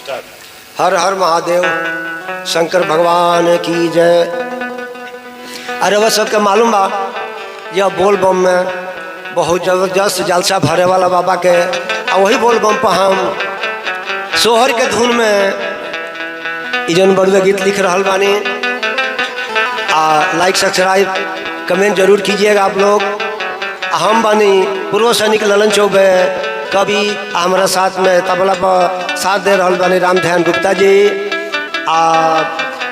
हर हर महादेव, शंकर भगवान की जय। अरे वह सबके मालूम बा यह बोल बम में बहुत ज़बरदस्त जलसा भरे वाला बाबा के, और वही बोल बम पर हम सोहर के धुन में इजन बड़ुए गीत लिख रहा बानी। लाइक सब्सक्राइब कमेंट जरूर कीजिएगा आप लोग। हम बानी पूर्व सैनिक ललन चौबे, कभी हमारा साथ में तबला पर साथ दे रहा बानी राम ध्यान गुप्ता जी,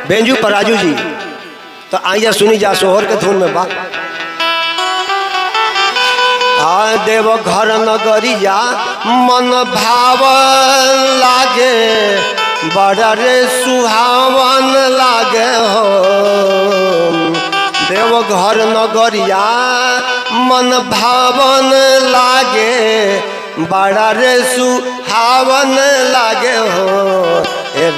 बेंजू पर राजू जी। तो आइए सुनी जा सोहर के धुन में बात। देव घर नगरिया मन भाव लागे, बड़ा रे सुहावन लागे हो। देव घर नगरिया मन भावन लागे, बड़ा रे सुहावन लागे हो। ए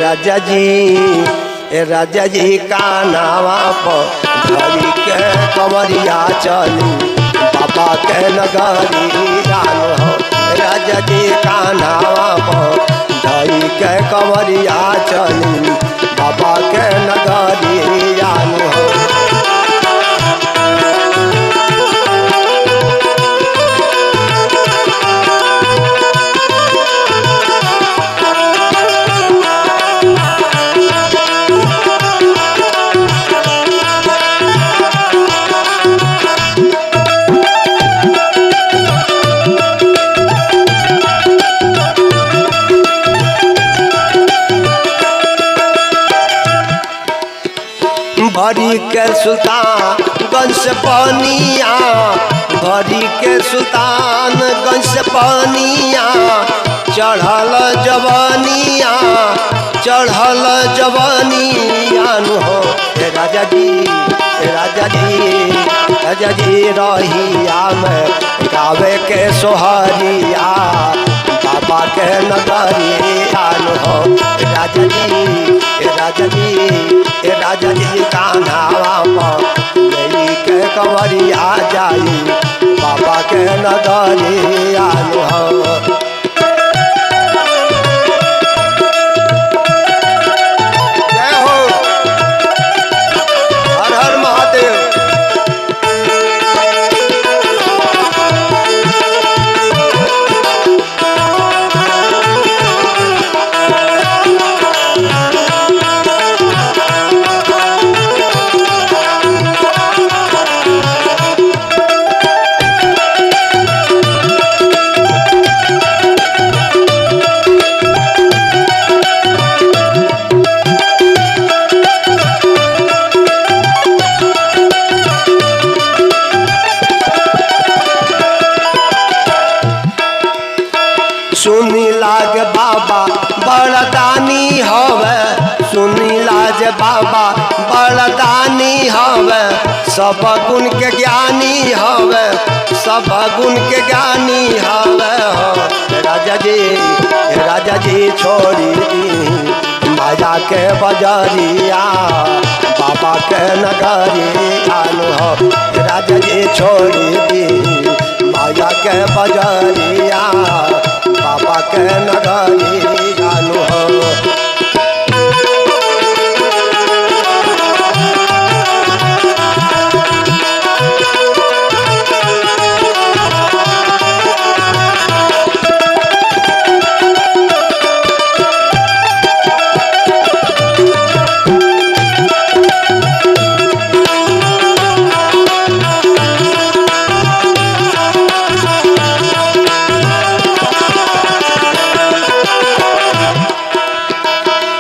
राजा जी का नावा पर धरी के कमरिया चली, बाबा के नगरी जान हो। राजा जी का नावा पर धरी के कमरिया चली, बाबा के नगरी जान हो। भरी के सुल्तानगंज से पानिया, भरी के सुल्तानगंज से पानिया, चढ़ल जवानिया, चढ़ल जवानिया हो। राजा जी रहिया में गावे के सोहरिया, बाबा के नगरिया हो। राजा जी कान्हावा पर के कंवरिया जाई, बाबा के नगरिया हो। जय हो, हर हर महादेव। सुनी लाज बाबा बड़ा दानी हवे, सुनी लाज बाबा बड़ा दानी हवे, सब गुण के ज्ञानी हवे, सब गुण के ज्ञानी हवे हो। राजा जी छोड़ी दी माया के बजरिया, बाबा के नगरिया हो। राजा जी छोड़ी दी माया के बजरिया, बाबा के नगरी जानू हो।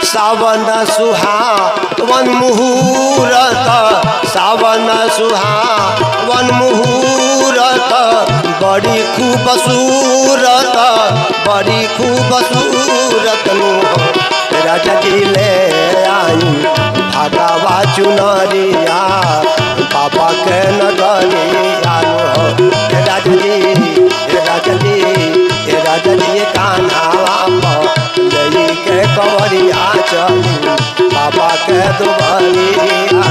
सावन सुहावन मुहूर्त, सावन सुहावन मुहूर्त, बड़ी खूबसूरत, बड़ी खूबसूरत नु। राजा जी ले आई भागवा चुनरिया, बाबा के नगरिया हो। राजा जी कान्हावा पर के कंवरिया चली, बाबा के दुबरिया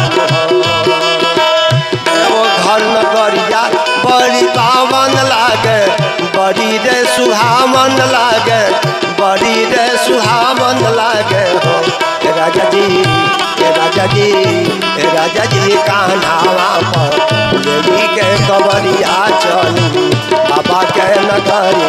हो। घर नगरिया बड़ी पावन लागे, बड़ी रे सुहावन लागे, बड़ी रे सुहावन लागे। राजा जी कान्हावा पर देवी के कबरिया चली बाबा के नगरी